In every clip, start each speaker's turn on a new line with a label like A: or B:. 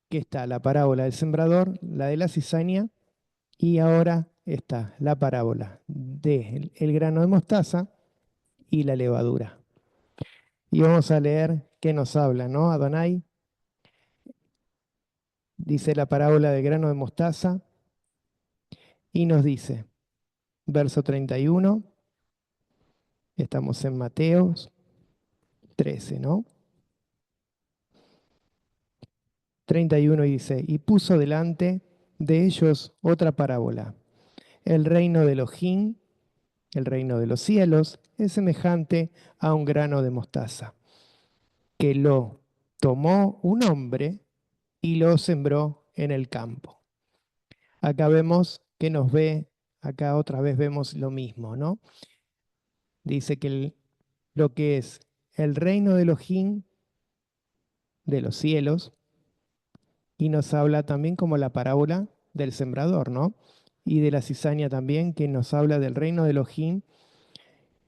A: que está la parábola del sembrador, la de la cizaña, y ahora está la parábola del grano de mostaza y la levadura. Y vamos a leer qué nos habla, ¿no? Adonai dice la parábola del grano de mostaza y nos dice, verso 31, estamos en Mateos 13, ¿no? 31 dice, y puso delante de ellos otra parábola. El reino de Elohim, el reino de los cielos, es semejante a un grano de mostaza, que lo tomó un hombre y lo sembró en el campo. Acá vemos que nos ve, acá otra vez vemos lo mismo, ¿no? Dice que lo que es el reino de Elohim, de los cielos, y nos habla también como la parábola del sembrador, ¿no? Y de la cizaña también, que nos habla del reino de Elohim,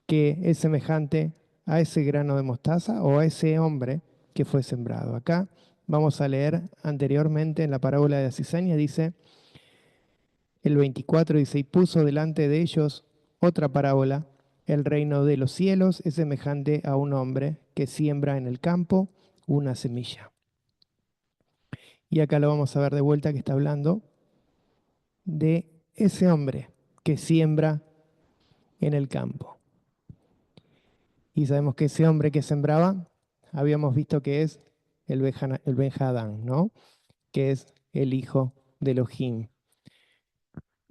A: que es semejante a ese grano de mostaza o a ese hombre que fue sembrado. Acá vamos a leer anteriormente en la parábola de la cizaña, dice, el 24 dice, y puso delante de ellos otra parábola. El reino de los cielos es semejante a un hombre que siembra en el campo una semilla. Y acá lo vamos a ver de vuelta que está hablando de ese hombre que siembra en el campo. Y sabemos que ese hombre que sembraba, habíamos visto que es el Benjadán, ¿no? Que es el hijo de Elohim.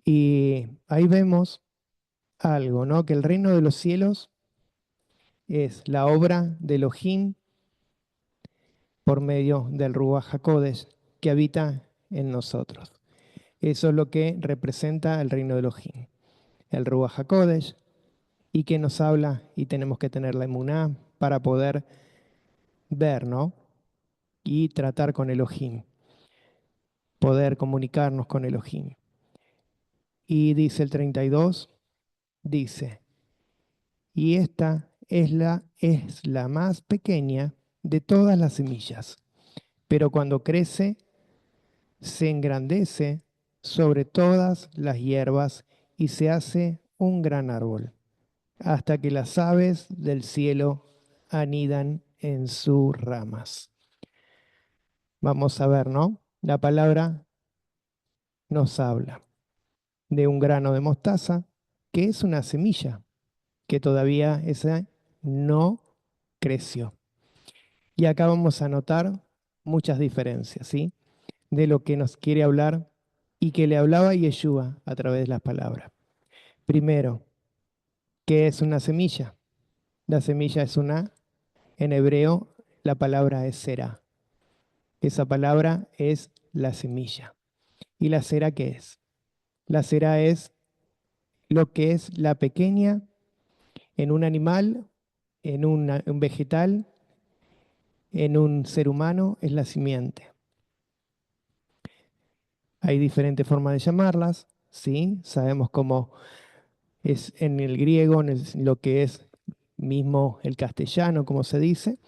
A: Y ahí vemos algo, ¿no? Que el reino de los cielos es la obra de Elohim por medio del Ruach HaKodesh que habita en nosotros. Eso es lo que representa el reino de Elohim. El Ruach HaKodesh, y que nos habla, y tenemos que tener la emuná para poder ver, ¿no? Y tratar con Elohim, poder comunicarnos con Elohim. Y dice el 32, dice, y esta es la más pequeña de todas las semillas, pero cuando crece, se engrandece sobre todas las hierbas y se hace un gran árbol, hasta que las aves del cielo anidan en sus ramas. Vamos a ver, ¿no? La palabra nos habla de un grano de mostaza, que es una semilla, que todavía esa no creció. Y acá vamos a notar muchas diferencias, ¿sí? De lo que nos quiere hablar y que le hablaba Yeshua a través de las palabras. Primero, ¿qué es una semilla? La semilla es en hebreo, la palabra es será. Esa palabra es la semilla. ¿Y la cera qué es? La cera es lo que es la pequeña en un animal, en un vegetal, en un ser humano, es la simiente. Hay diferentes formas de llamarlas, ¿sí? Sabemos cómo es en el griego, lo que es mismo el castellano, como se dice,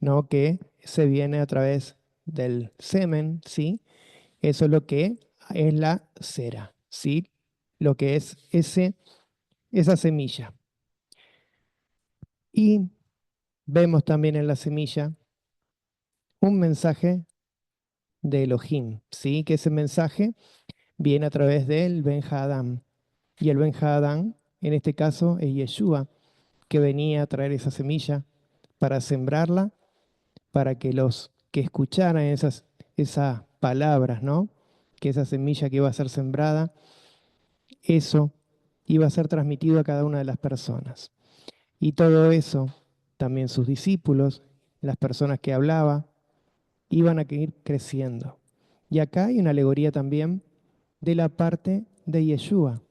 A: ¿no? Que se viene a través del semen, ¿sí? Eso es lo que es la cera, ¿sí? Lo que es esa semilla. Y vemos también en la semilla un mensaje de Elohim, ¿sí? Que ese mensaje viene a través del Ben Hadán. Y el Ben Hadán, en este caso, es Yeshua, que venía a traer esa semilla para sembrarla, para que los que escucharan esas palabras, ¿no? Que esa semilla que iba a ser sembrada, eso iba a ser transmitido a cada una de las personas. Y todo eso, también sus discípulos, las personas que hablaba, iban a ir creciendo. Y acá hay una alegoría también de la parte de Yeshua,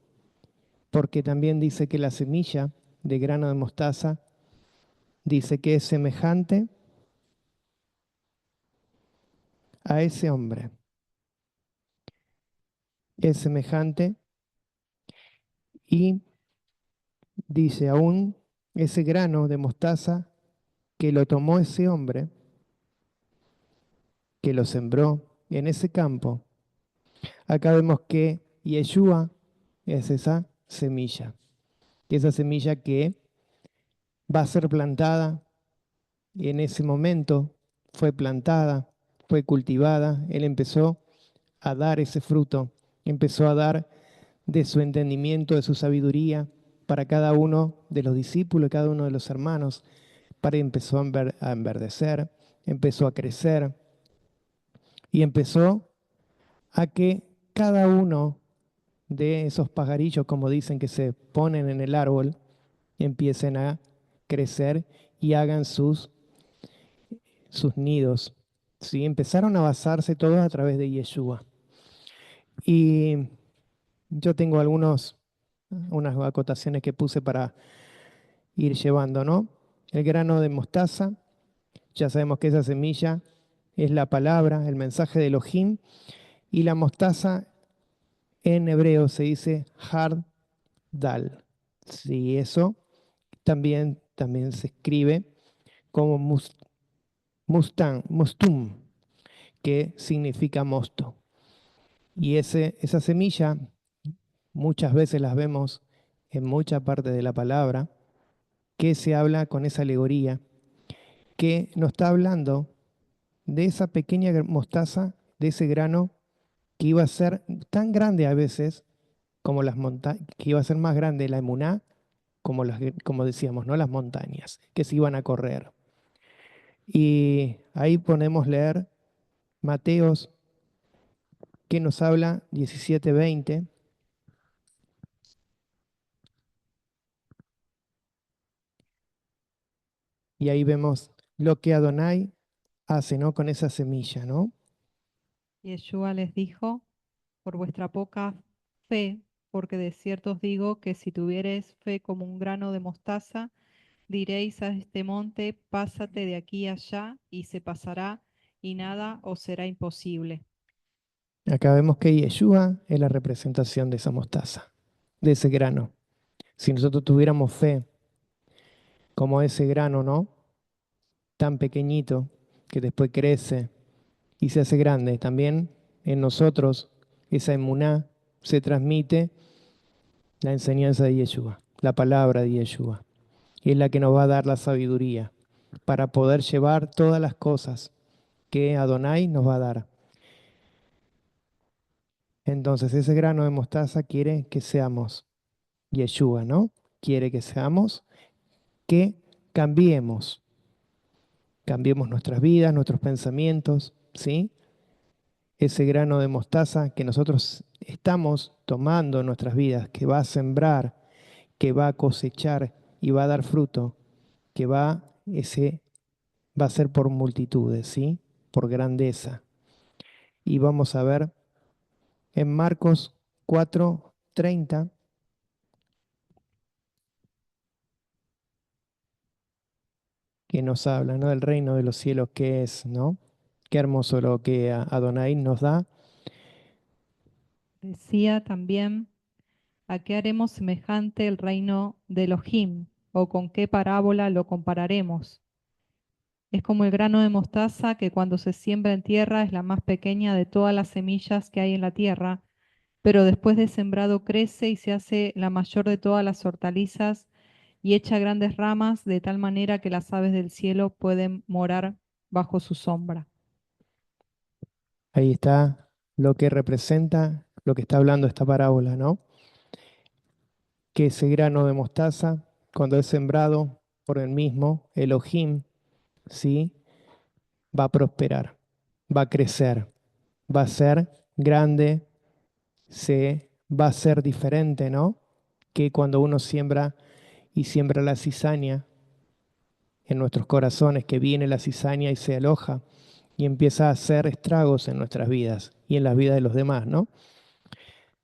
A: porque también dice que la semilla de grano de mostaza dice que es semejante a ese hombre. Es semejante y dice aún ese grano de mostaza que lo tomó ese hombre, que lo sembró, en ese campo, acá vemos que Yeshua es esa semilla. Y esa semilla que va a ser plantada en ese momento, fue plantada, fue cultivada, él empezó a dar ese fruto, empezó a dar de su entendimiento, de su sabiduría para cada uno de los discípulos, cada uno de los hermanos, para empezó a enverdecer, empezó a crecer y empezó a que cada uno de esos pajarillos, como dicen, que se ponen en el árbol, empiecen a crecer y hagan sus nidos. ¿Sí? Empezaron a basarse todos a través de Yeshua. Y yo tengo unas acotaciones que puse para ir llevando, ¿no? El grano de mostaza, ya sabemos que esa semilla es la palabra, el mensaje de Elohim, y la mostaza en hebreo se dice hard dal. Sí, eso también se escribe como mustum, que significa mosto. Y esa semilla muchas veces las vemos en mucha parte de la palabra, que se habla con esa alegoría, que nos está hablando de esa pequeña mostaza, de ese grano que iba a ser tan grande a veces como las montañas, que iba a ser más grande la emuná, como decíamos, ¿no? Las montañas, que se iban a correr. Y ahí ponemos leer Mateos, que nos habla 17:20, y ahí vemos lo que Adonai hace, ¿no? Con esa semilla, ¿no?
B: Yeshua les dijo, por vuestra poca fe, porque de cierto os digo que si tuviereis fe como un grano de mostaza, diréis a este monte, pásate de aquí allá, y se pasará, y nada os será imposible.
A: Acá vemos que Yeshua es la representación de esa mostaza, de ese grano. Si nosotros tuviéramos fe como ese grano, ¿no? Tan pequeñito que después crece y se hace grande, también en nosotros esa emuná se transmite la enseñanza de Yeshua, la palabra de Yeshua. Y es la que nos va a dar la sabiduría para poder llevar todas las cosas que Adonai nos va a dar. Entonces ese grano de mostaza quiere que seamos Yeshua, ¿no? Quiere que seamos, que cambiemos, cambiemos nuestras vidas, nuestros pensamientos, ¿sí? Ese grano de mostaza que nosotros estamos tomando en nuestras vidas, que va a sembrar, que va a cosechar y va a dar fruto, que va a ser por multitudes, ¿sí? Por grandeza. Y vamos a ver en Marcos 4:30 que nos habla, ¿no? Del reino de los cielos que es, ¿no? Qué hermoso lo que Adonai nos da.
B: Decía también, ¿a qué haremos semejante el reino de Elohim? ¿O con qué parábola lo compararemos? Es como el grano de mostaza que cuando se siembra en tierra es la más pequeña de todas las semillas que hay en la tierra, pero después de sembrado crece y se hace la mayor de todas las hortalizas y echa grandes ramas de tal manera que las aves del cielo pueden morar bajo su sombra.
A: Ahí está lo que representa, lo que está hablando esta parábola, ¿no? Que ese grano de mostaza, cuando es sembrado por el mismo Elohim, ¿sí? Va a prosperar, va a crecer, va a ser grande, va a ser diferente, ¿no? Que cuando uno siembra y siembra la cizaña en nuestros corazones, que viene la cizaña y se aloja y empieza a hacer estragos en nuestras vidas y en las vidas de los demás, ¿no?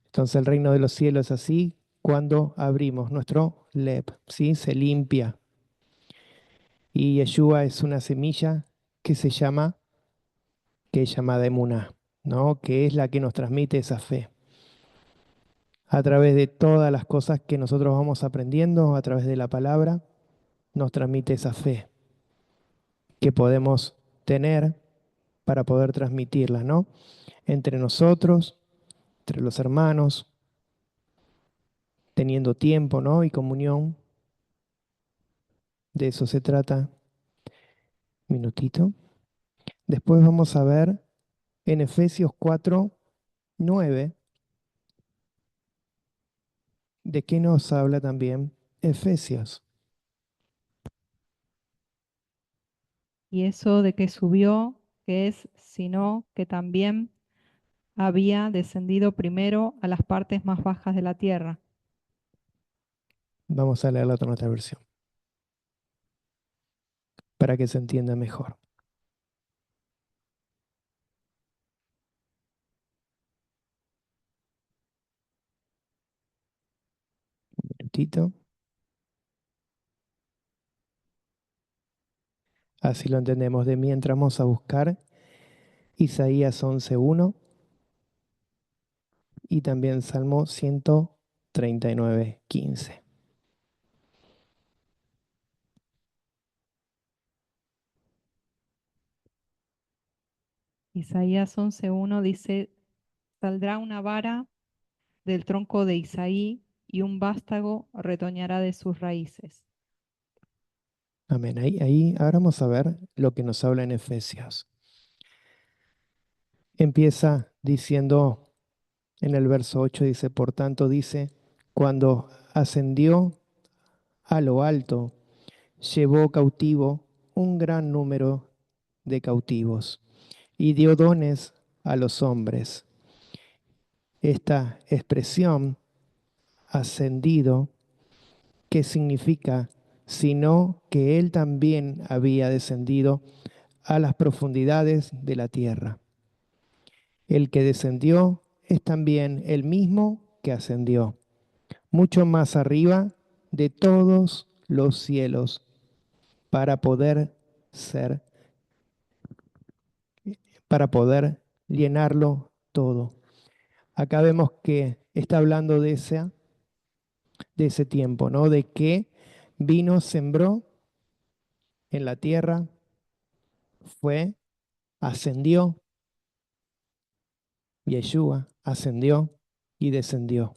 A: Entonces el reino de los cielos es así cuando abrimos nuestro leb, ¿sí? Se limpia. Y Yeshua es una semilla que se llama, que es llamada emuná, ¿no? Que es la que nos transmite esa fe. A través de todas las cosas que nosotros vamos aprendiendo, a través de la palabra, nos transmite esa fe que podemos tener para poder transmitirlas, ¿no? Entre nosotros, entre los hermanos, teniendo tiempo, ¿no? Y comunión. De eso se trata. Minutito. Después vamos a ver en Efesios 4:9, de qué nos habla también Efesios.
B: Y eso de que subió, que es, sino que también había descendido primero a las partes más bajas de la tierra.
A: Vamos a leer la otra versión para que se entienda mejor. Minutito. Así lo entendemos. De mientras vamos a buscar Isaías 11:1 y también Salmo 139:15.
B: Isaías 11:1 dice, saldrá una vara del tronco de Isaí y un vástago retoñará de sus raíces.
A: Amén. Ahí ahora vamos a ver lo que nos habla en Efesios. Empieza diciendo en el verso 8, dice, por tanto dice, cuando ascendió a lo alto, llevó cautivo un gran número de cautivos y dio dones a los hombres. Esta expresión, ascendido, ¿qué significa? Sino que él también había descendido a las profundidades de la tierra. El que descendió es también el mismo que ascendió, mucho más arriba de todos los cielos, para poder ser, para poder llenarlo todo. Acá vemos que está hablando de ese tiempo, ¿no? De que vino, sembró en la tierra, fue, ascendió, Yeshua ascendió y descendió.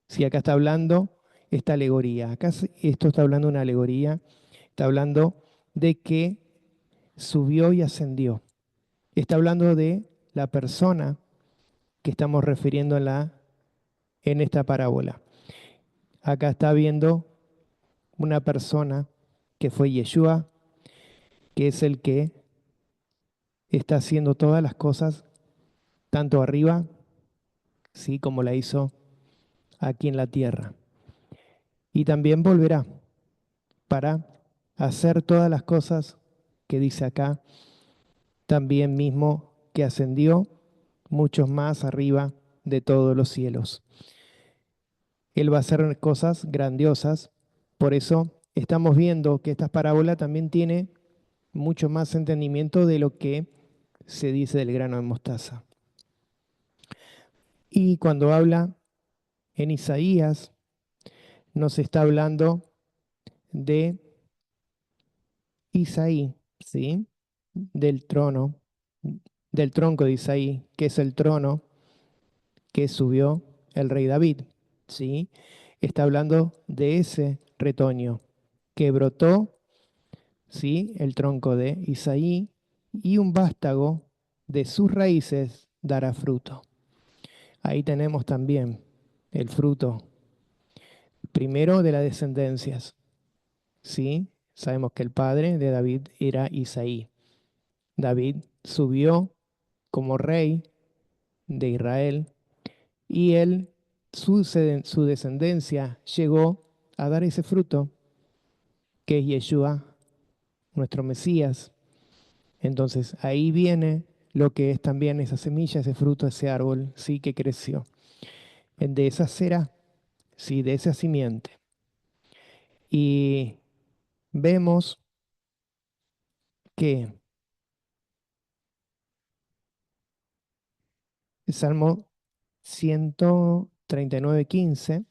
A: Si acá está hablando esta alegoría, esto está hablando de una alegoría, está hablando de que subió y ascendió. Está hablando de la persona que estamos refiriendo en esta parábola. Acá está viendo una persona que fue Yeshua, que es el que está haciendo todas las cosas, tanto arriba, sí, como la hizo aquí en la tierra. Y también volverá para hacer todas las cosas que dice acá, también mismo que ascendió muchos más arriba de todos los cielos. Él va a hacer cosas grandiosas, por eso estamos viendo que esta parábola también tiene mucho más entendimiento de lo que se dice del grano de mostaza. Y cuando habla en Isaías, nos está hablando de Isaí, ¿sí? Del trono, del tronco de Isaí, que es el trono que subió el rey David, ¿sí? Está hablando de ese retoño que brotó, ¿sí? El tronco de Isaí y un vástago de sus raíces dará fruto. Ahí tenemos también el fruto, primero de las descendencias, ¿sí? Sabemos que el padre de David era Isaí. David subió como rey de Israel y él, su descendencia, llegó a dar ese fruto que es Yeshua, nuestro Mesías. Entonces ahí viene lo que es también esa semilla, ese fruto, ese árbol, sí, que creció. De esa cera, sí, de esa simiente. Y vemos que el Salmo 139:15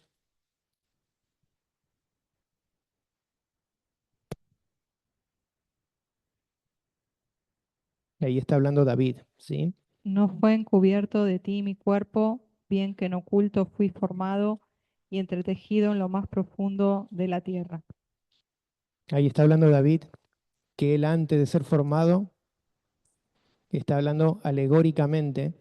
A: Ahí está hablando David, ¿sí?
B: No fue encubierto de ti mi cuerpo, bien que en oculto fui formado y entretejido en lo más profundo de la tierra.
A: Ahí está hablando David que él antes de ser formado, está hablando alegóricamente,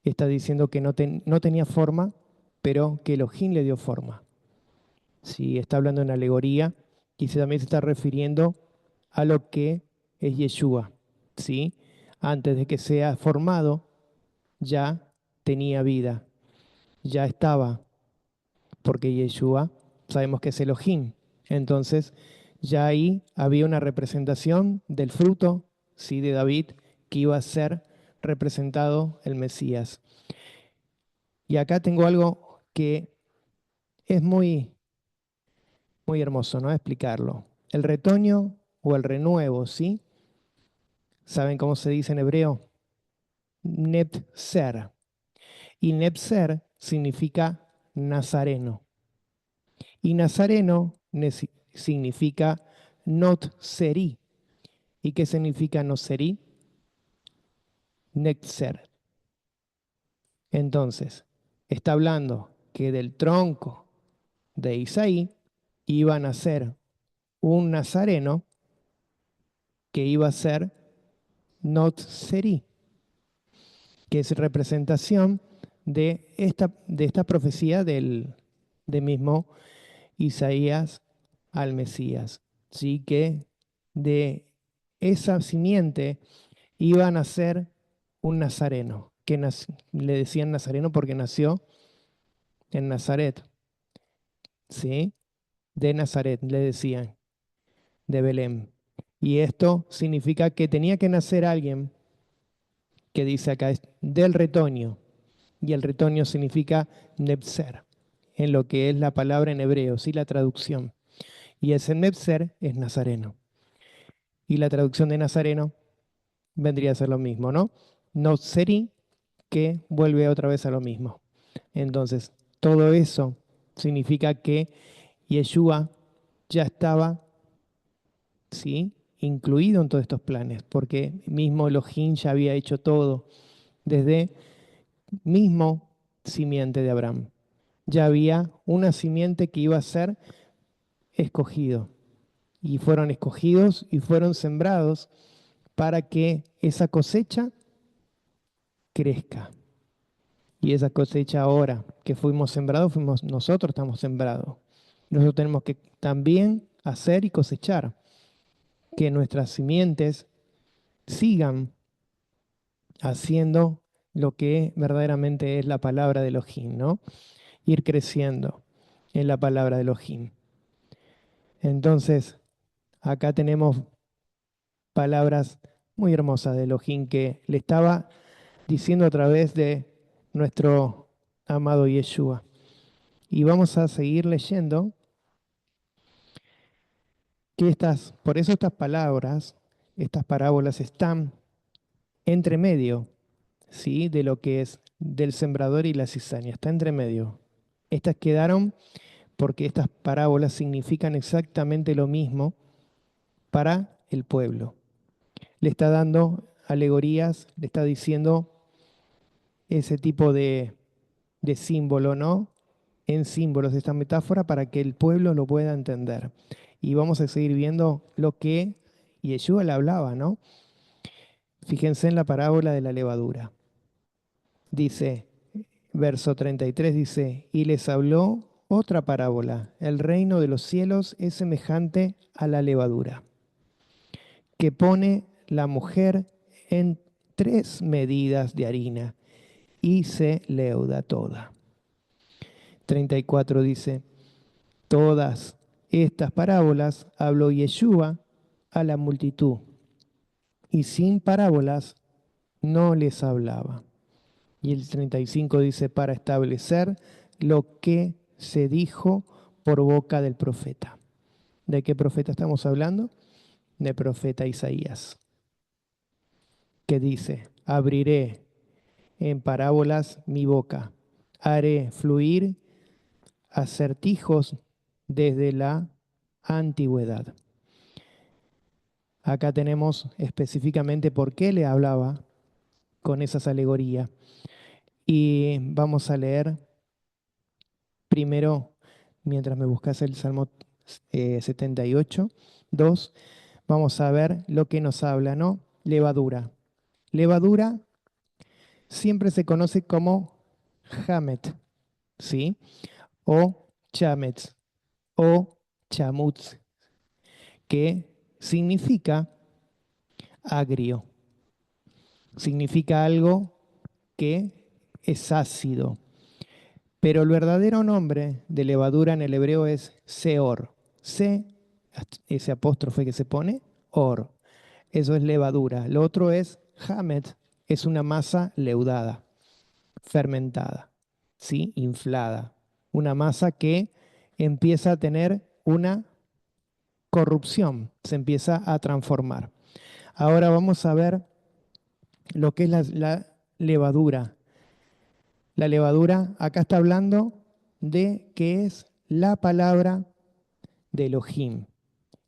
A: está diciendo que no tenía forma, pero que Elohim le dio forma. Si está hablando en alegoría, y también se está refiriendo a lo que es Yeshua, ¿sí? Antes de que sea formado, ya tenía vida, ya estaba, porque Yeshua sabemos que es Elohim. Entonces, ya ahí había una representación del fruto, ¿sí? De David, que iba a ser representado el Mesías. Y acá tengo algo que es muy hermoso, ¿no? Explicarlo. El retoño o el renuevo, ¿sí? ¿Saben cómo se dice en hebreo? Netzer. Y Netzer significa nazareno. Y nazareno significa not serí. ¿Y qué significa no serí? Netzer. Entonces, está hablando que del tronco de Isaí iba a nacer un nazareno que iba a ser not serí, que es representación de esta profecía de mismo Isaías al Mesías. ¿Sí? Que de esa simiente iba a nacer un nazareno, que le decían nazareno porque nació en Nazaret, ¿sí? De Nazaret, le decían, de Belén. Y esto significa que tenía que nacer alguien que dice acá es del retoño, y el retoño significa Nebzer, en lo que es la palabra en hebreo, sí, la traducción. Y ese Nebzer es nazareno. Y la traducción de nazareno vendría a ser lo mismo, ¿no? Nozeri, que vuelve otra vez a lo mismo. Entonces, todo eso significa que Yeshua ya estaba, ¿sí? Incluido en todos estos planes, porque mismo Elohim ya había hecho todo, desde mismo simiente de Abraham. Ya había una simiente que iba a ser escogido. Y fueron escogidos y fueron sembrados para que esa cosecha crezca. Y esa cosecha ahora que fuimos sembrados, fuimos nosotros, estamos sembrados. Nosotros tenemos que también hacer y cosechar, que nuestras simientes sigan haciendo lo que verdaderamente es la palabra de Elohim, ¿no? Ir creciendo en la palabra de Elohim. Entonces, acá tenemos palabras muy hermosas de Elohim que le estaba diciendo a través de nuestro amado Yeshua. Y vamos a seguir leyendo que por eso estas palabras, estas parábolas están entre medio, ¿sí? De lo que es del sembrador y la cizaña, está entre medio. Estas quedaron porque estas parábolas significan exactamente lo mismo para el pueblo. Le está dando alegorías, le está diciendo ese tipo de símbolo, ¿no? En símbolos, esta metáfora para que el pueblo lo pueda entender. Y vamos a seguir viendo lo que Yeshua le hablaba, ¿no? Fíjense en la parábola de la levadura. Dice, verso 33 dice, y les habló otra parábola. El reino de los cielos es semejante a la levadura, que pone la mujer en 3 medidas de harina y se leuda toda. 34 dice, todas estas parábolas habló Yeshua a la multitud, y sin parábolas no les hablaba. Y el 35 dice, para establecer lo que se dijo por boca del profeta. ¿De qué profeta estamos hablando? Del profeta Isaías, que dice, abriré en parábolas mi boca, haré fluir acertijos desde la antigüedad. Acá tenemos específicamente por qué le hablaba con esas alegorías. Y vamos a leer primero, mientras me buscas el Salmo 78, 2, vamos a ver lo que nos habla, ¿no? Levadura. Levadura siempre se conoce como Hamet, ¿sí? O Chametz, o Chamutz, que significa agrio, significa algo que es ácido. Pero el verdadero nombre de levadura en el hebreo es Seor. Se, ese apóstrofe que se pone, or. Eso es levadura. Lo otro es Hamet, es una masa leudada, fermentada, ¿sí? Inflada. Una masa que empieza a tener una corrupción, se empieza a transformar. Ahora vamos a ver lo que es la levadura. La levadura, acá está hablando de que es la palabra de Elohim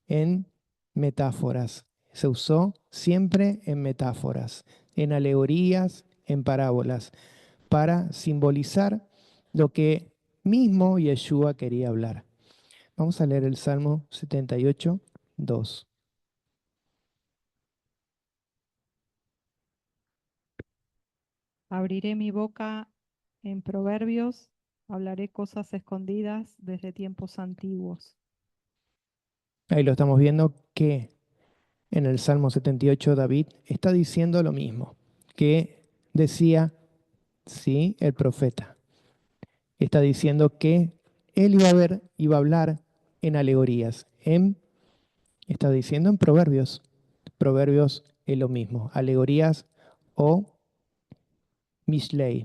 A: en metáforas. Se usó siempre en metáforas, en alegorías, en parábolas, para simbolizar lo que mismo Yeshua quería hablar. Vamos a leer el Salmo 78, 2.
B: Abriré mi boca en proverbios, hablaré cosas escondidas desde tiempos antiguos.
A: Ahí lo estamos viendo que en el Salmo 78 David está diciendo lo mismo que decía, sí, el profeta. Está diciendo que él iba a ver, iba a hablar en alegorías. Está diciendo en proverbios. Proverbios es lo mismo. Alegorías o Mishlei,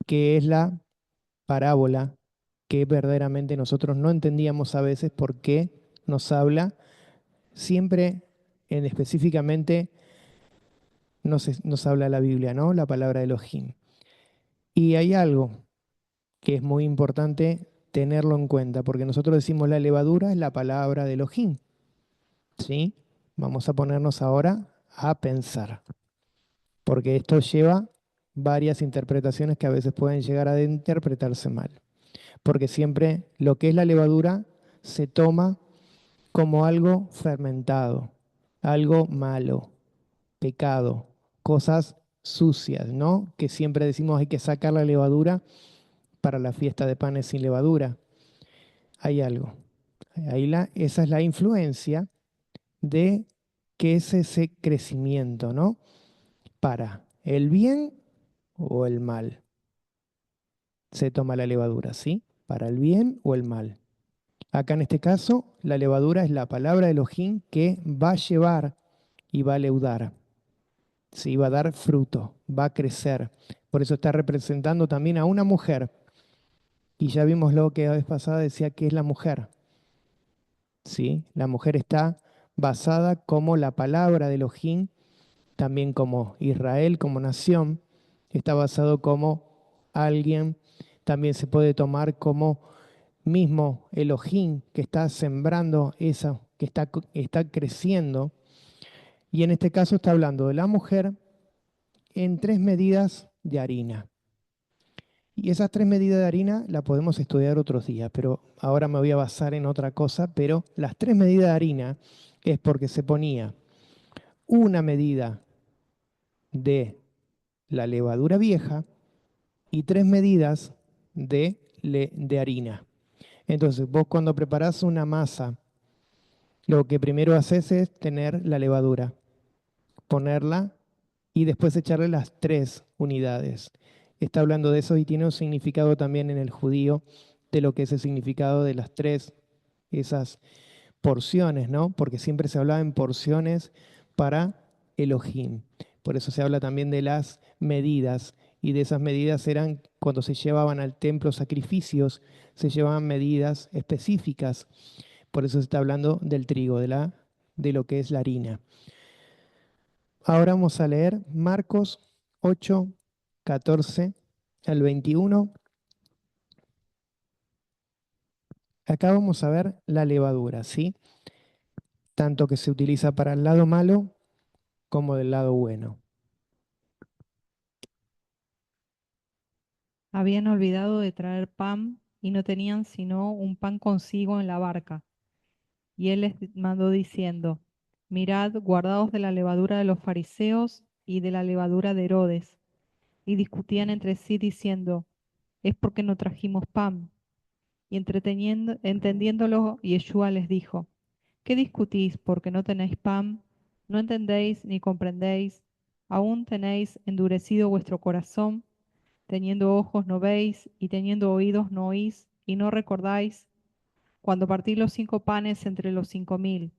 A: que es la parábola que verdaderamente nosotros no entendíamos a veces por qué nos habla siempre en específicamente nos habla la Biblia, ¿no? La palabra de Elohim. Y hay algo que es muy importante tenerlo en cuenta, porque nosotros decimos la levadura es la palabra de Elohim, ¿sí? Vamos a ponernos ahora a pensar, porque esto lleva varias interpretaciones que a veces pueden llegar a interpretarse mal, porque siempre lo que es la levadura se toma como algo fermentado, algo malo, pecado, cosas sucias, ¿no? Que siempre decimos hay que sacar la levadura para la fiesta de panes sin levadura. Hay algo. Esa es la influencia de que es ese crecimiento, ¿no? Para el bien o el mal. Se toma la levadura, ¿sí? Para el bien o el mal. Acá en este caso, la levadura es la palabra de Elohim que va a llevar y va a leudar. Sí, va a dar fruto, va a crecer. Por eso está representando también a una mujer. Y ya vimos lo que la vez pasada decía que es la mujer. ¿Sí? La mujer está basada como la palabra de Elohim, también como Israel, como nación, está basado como alguien, también se puede tomar como mismo Elohim que está sembrando eso, que está creciendo. Y en este caso está hablando de la mujer en 3 medidas de harina. Y esas 3 medidas de harina la podemos estudiar otros días, pero ahora me voy a basar en otra cosa, pero las 3 medidas de harina es porque se ponía una medida de la levadura vieja y 3 medidas de harina. Entonces, vos cuando preparás una masa, lo que primero haces es tener la levadura, ponerla y después echarle las 3 unidades. Está hablando de eso y tiene un significado también en el judío de lo que es el significado de las esas porciones, ¿no? Porque siempre se hablaba en porciones para Elohim. Por eso se habla también de las medidas y de esas medidas eran cuando se llevaban al templo sacrificios, se llevaban medidas específicas. Por eso se está hablando del trigo, de lo que es la harina. Ahora vamos a leer Marcos 8, 14 al 21. Acá vamos a ver la levadura, ¿sí? tanto que se utiliza para el lado malo como del lado bueno.
B: Habían olvidado de traer pan y no tenían sino un pan consigo en la barca. Y él les mandó diciendo, mirad, guardaos de la levadura de los fariseos y de la levadura de Herodes. Y discutían entre sí diciendo, es porque no trajimos pan. Y entendiéndolo, Yeshua les dijo, ¿qué discutís porque no tenéis pan? ¿No entendéis ni comprendéis? ¿Aún tenéis endurecido vuestro corazón? Teniendo ojos no veis, y teniendo oídos no oís, y no recordáis, cuando partí los 5 panes entre los 5000,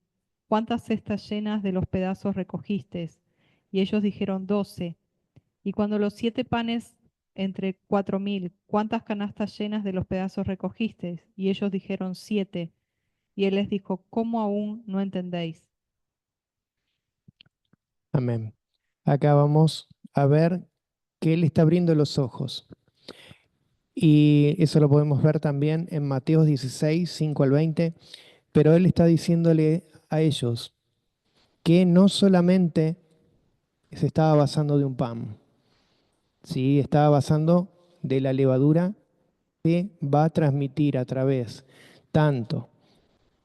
B: ¿cuántas cestas llenas de los pedazos recogisteis? Y ellos dijeron 12. Y cuando los 7 panes entre 4000, ¿cuántas canastas llenas de los pedazos recogisteis? Y ellos dijeron 7. Y él les dijo, ¿cómo aún no entendéis?
A: Amén. Acá vamos a ver que Él está abriendo los ojos. Y eso lo podemos ver también en Mateo 16, 5 al 20. Pero Él está diciéndole a ellos que no solamente se estaba basando de un pan, ¿sí? Estaba basando de la levadura que va a transmitir a través tanto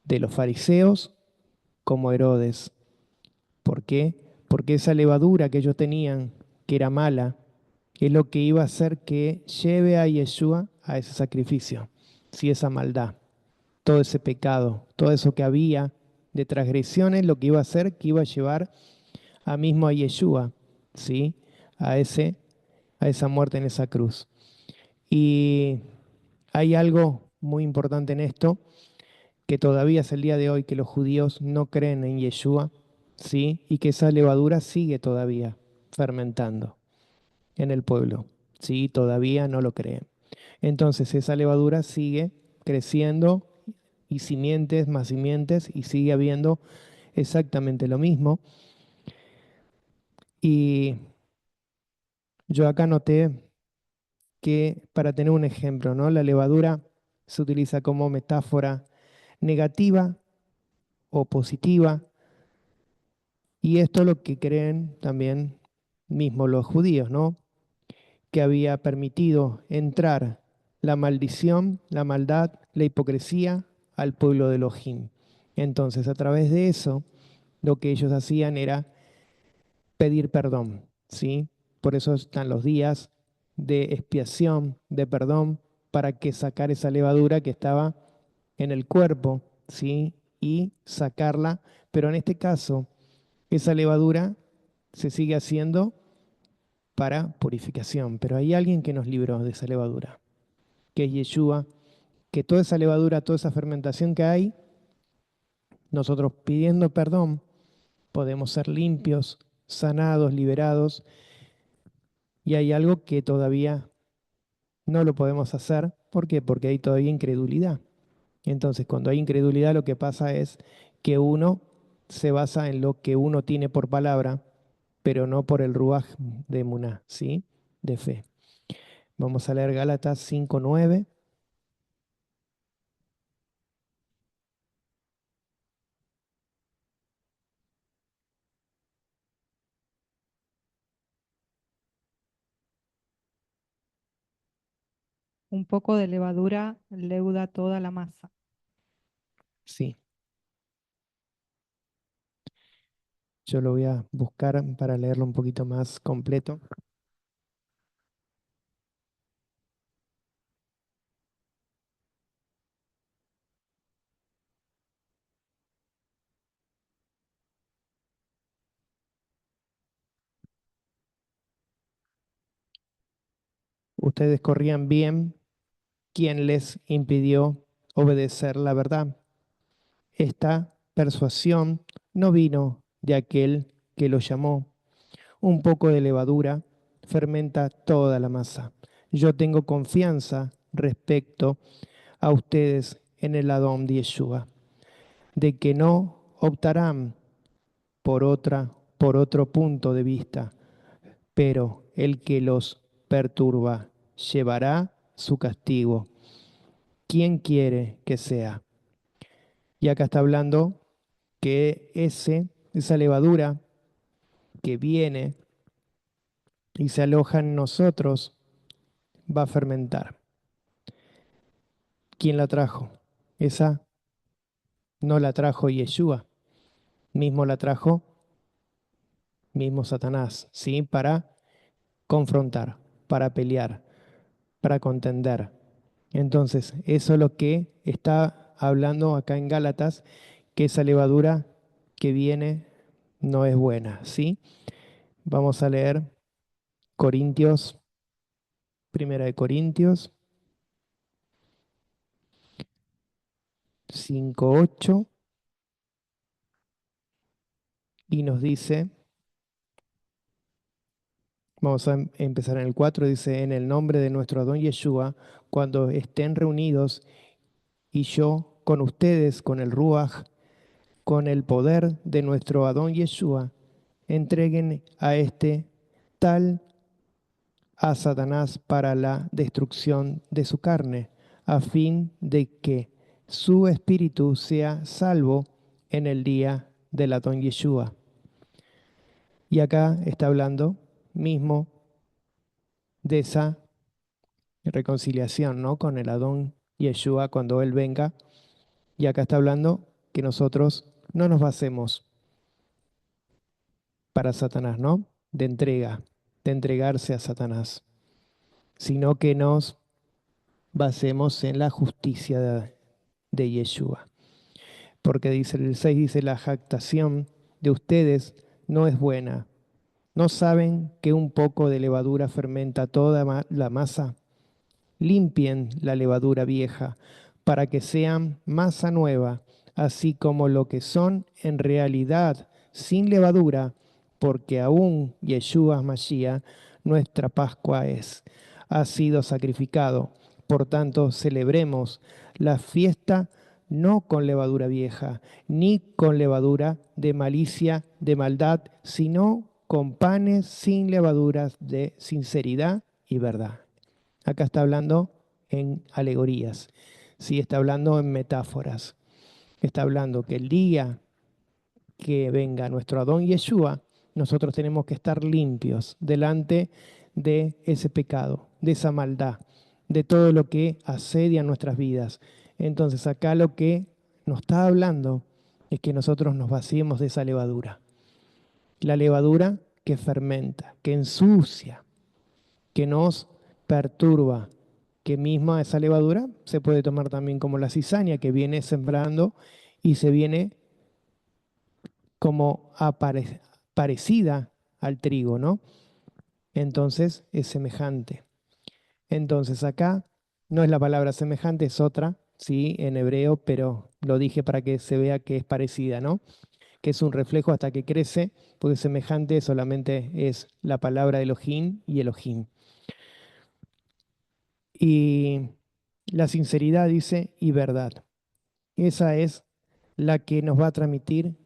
A: de los fariseos como Herodes. ¿Por qué? Porque esa levadura que ellos tenían, que era mala, es lo que iba a hacer que lleve a Yeshua a ese sacrificio. Sí, esa maldad, todo ese pecado, todo eso que había de transgresiones, lo que iba a hacer que iba a llevar a mismo a Yeshua, ¿sí? A ese, a esa muerte en esa cruz. Y hay algo muy importante en esto, que todavía es el día de hoy que los judíos no creen en Yeshua, ¿sí? Y que esa levadura sigue todavía fermentando en el pueblo, ¿sí? Todavía no lo creen. Entonces esa levadura sigue creciendo y simientes más simientes y sigue habiendo exactamente lo mismo. Y yo acá noté que para tener un ejemplo, ¿no? La levadura se utiliza como metáfora negativa o positiva. Y esto es lo que creen también mismos los judíos, ¿no? Que había permitido entrar la maldición, la maldad, la hipocresía al pueblo de Elohim. Entonces, a través de eso, lo que ellos hacían era pedir perdón, ¿sí? Por eso están los días de expiación, de perdón, para que sacar esa levadura que estaba en el cuerpo, ¿sí? Y sacarla, pero en este caso esa levadura se sigue haciendo para purificación, pero hay alguien que nos libró de esa levadura, que es Yeshua, que toda esa levadura, toda esa fermentación que hay, nosotros pidiendo perdón, podemos ser limpios, sanados, liberados, y hay algo que todavía no lo podemos hacer. ¿Por qué? Porque hay todavía incredulidad. Entonces, cuando hay incredulidad, lo que pasa es que uno se basa en lo que uno tiene por palabra, pero no por el ruaj de Muná, ¿sí? De fe. Vamos a leer Gálatas 5:9.
B: Un poco de levadura leuda toda la masa.
A: Sí, yo lo voy a buscar para leerlo un poquito más completo. Ustedes corrían bien, ¿quién les impidió obedecer la verdad? Esta persuasión no vino de aquel que lo llamó. Un poco de levadura fermenta toda la masa. Yo tengo confianza respecto a ustedes en el Adón de Yeshua, de que no optarán por otro punto de vista, pero el que los perturba llevará su castigo. ¿Quién quiere que sea? Y acá está hablando que esa levadura que viene y se aloja en nosotros va a fermentar. ¿Quién la trajo? Esa no la trajo Yeshua, mismo la trajo mismo Satanás, ¿sí? Para confrontar, para pelear, para contender. Entonces, eso es lo que está hablando acá en Gálatas, que esa levadura que viene no es buena, ¿sí? Vamos a leer Corintios, Primera de Corintios 5:8 y nos dice, vamos a empezar en el 4, dice, en el nombre de nuestro Adón Yeshua, cuando estén reunidos y yo con ustedes, con el Ruach, con el poder de nuestro Adón Yeshua, entreguen a este tal a Satanás para la destrucción de su carne, a fin de que su espíritu sea salvo en el día del Adón Yeshua. Y acá está hablando mismo de esa reconciliación, ¿no? Con el Adón Yeshua cuando Él venga. Y acá está hablando que nosotros no nos basemos para Satanás, ¿no? De entrega, de entregarse a Satanás, sino que nos basemos en la justicia de Yeshua. Porque dice el 6, dice, la jactación de ustedes no es buena. ¿No saben que un poco de levadura fermenta toda la masa? Limpien la levadura vieja para que sean masa nueva, así como lo que son en realidad sin levadura, porque aún Yeshua Mashiach, nuestra Pascua ha sido sacrificado. Por tanto, celebremos la fiesta no con levadura vieja, ni con levadura de malicia, de maldad, sino con panes sin levaduras de sinceridad y verdad. Acá está hablando en alegorías, sí, está hablando en metáforas. Está hablando que el día que venga nuestro Adón Yeshua, nosotros tenemos que estar limpios delante de ese pecado, de esa maldad, de todo lo que asedia nuestras vidas. Entonces acá lo que nos está hablando es que nosotros nos vaciemos de esa levadura. La levadura que fermenta, que ensucia, que nos perturba, que misma esa levadura se puede tomar también como la cizaña que viene sembrando y se viene como parecida al trigo, ¿no? Entonces es semejante. Entonces acá no es la palabra semejante, es otra, sí, en hebreo, pero lo dije para que se vea que es parecida, ¿no? Que es un reflejo hasta que crece, porque semejante solamente es la palabra Elohim y Elohim. Y la sinceridad dice y verdad. Esa es la que nos va a transmitir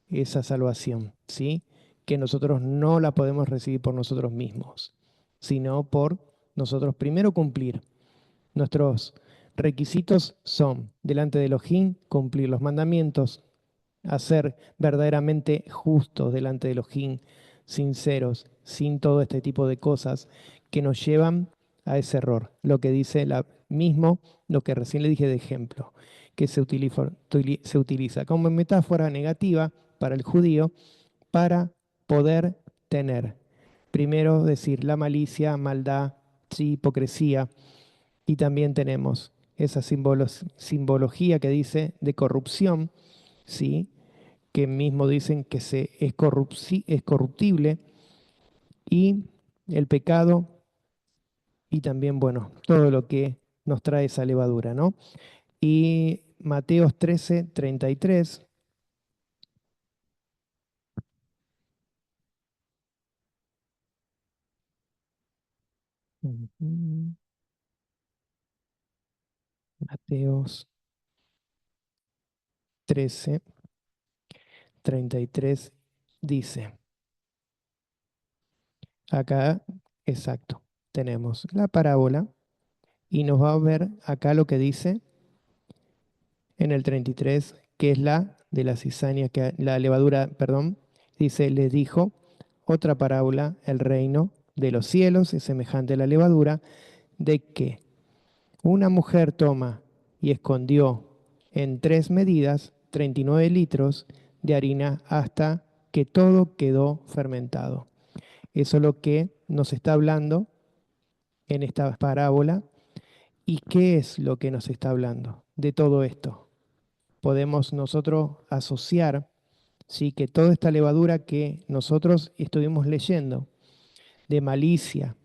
A: esa salvación, ¿sí? Que nosotros no la podemos recibir por nosotros mismos, sino por nosotros primero cumplir. Nuestros requisitos son, delante de Elohim, cumplir los mandamientos, hacer verdaderamente justos delante de Elohim, sinceros, sin todo este tipo de cosas que nos llevan a ese error. Lo que dice mismo, lo que recién le dije de ejemplo, que se utiliza como metáfora negativa para el judío para poder tener, primero decir la malicia, maldad, sí, hipocresía, y también tenemos esa simbología que dice de corrupción, ¿sí? Que mismo dicen que es corruptible, y el pecado, y también, bueno, todo lo que nos trae esa levadura, ¿no? Y Mateos 13:33. Ujú. Mateos 13:33 dice, acá, exacto, tenemos la parábola y nos va a ver acá lo que dice en el 33, que es la de la cizaña, la levadura, perdón, dice, les dijo, otra parábola, el reino de los cielos es semejante a la levadura, de que una mujer toma y escondió en 3 medidas 39 litros de harina hasta que todo quedó fermentado. Eso es lo que nos está hablando en esta parábola. ¿Y qué es lo que nos está hablando de todo esto? Podemos nosotros asociar, sí, que toda esta levadura que nosotros estuvimos leyendo, de malicia,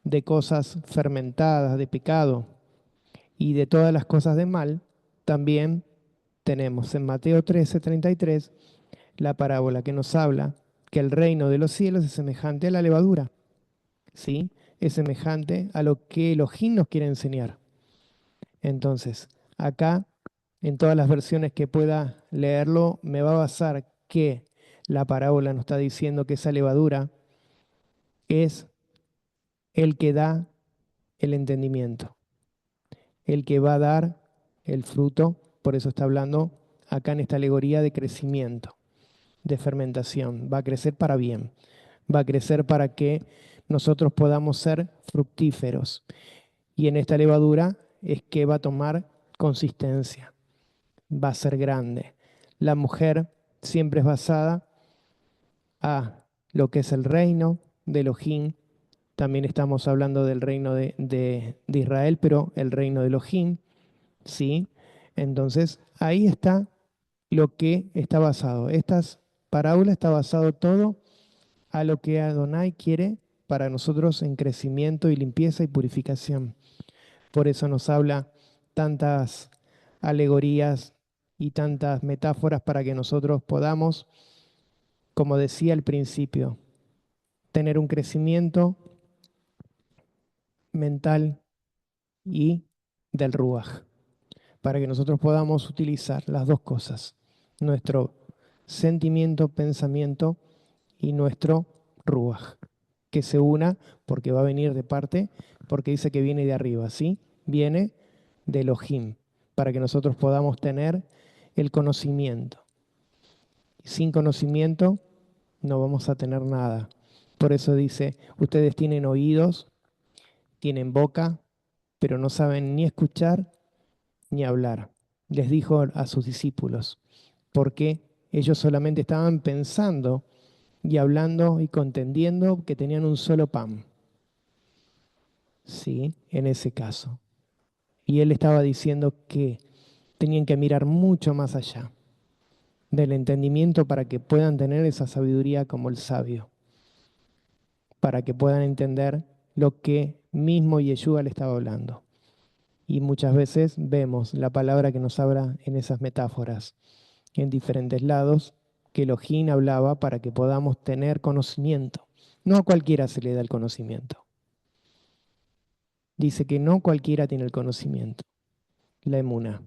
A: de cosas fermentadas, de pecado y de todas las cosas de mal, también tenemos en Mateo 13:33 la parábola que nos habla que el reino de los cielos es semejante a la levadura, ¿sí? Es semejante a lo que Elohim nos quiere enseñar. Entonces, acá, en todas las versiones que pueda leerlo, me va a basar que la parábola nos está diciendo que esa levadura es el que da el entendimiento, el que va a dar el fruto, por eso está hablando acá en esta alegoría de crecimiento, de fermentación, va a crecer para bien, va a crecer para que nosotros podamos ser fructíferos. Y en esta levadura es que va a tomar consistencia, va a ser grande. La mujer siempre es basada a lo que es el reino de Elohim. También estamos hablando del reino de Israel, pero el reino de Elohim, ¿sí? Entonces, ahí está lo que está basado. Estas parábolas está basado todo a lo que Adonai quiere para nosotros en crecimiento y limpieza y purificación. Por eso nos habla tantas alegorías y tantas metáforas para que nosotros podamos, como decía al principio, tener un crecimiento mental y del Ruach, para que nosotros podamos utilizar las dos cosas, nuestro sentimiento, pensamiento y nuestro Ruach, que se una porque va a venir de parte, porque dice que viene de arriba, ¿sí? Viene de Elohim, para que nosotros podamos tener el conocimiento. Sin conocimiento no vamos a tener nada. Por eso dice, ustedes tienen oídos, tienen boca, pero no saben ni escuchar ni hablar. Les dijo a sus discípulos, porque ellos solamente estaban pensando y hablando y contendiendo que tenían un solo pan. Sí, en ese caso. Y él estaba diciendo que tenían que mirar mucho más allá del entendimiento para que puedan tener esa sabiduría como el sabio, para que puedan entender lo que mismo Yeshua le estaba hablando. Y muchas veces vemos la palabra que nos habla en esas metáforas, en diferentes lados, que Elohim hablaba para que podamos tener conocimiento. No a cualquiera se le da el conocimiento. Dice que no cualquiera tiene el conocimiento, la emuna.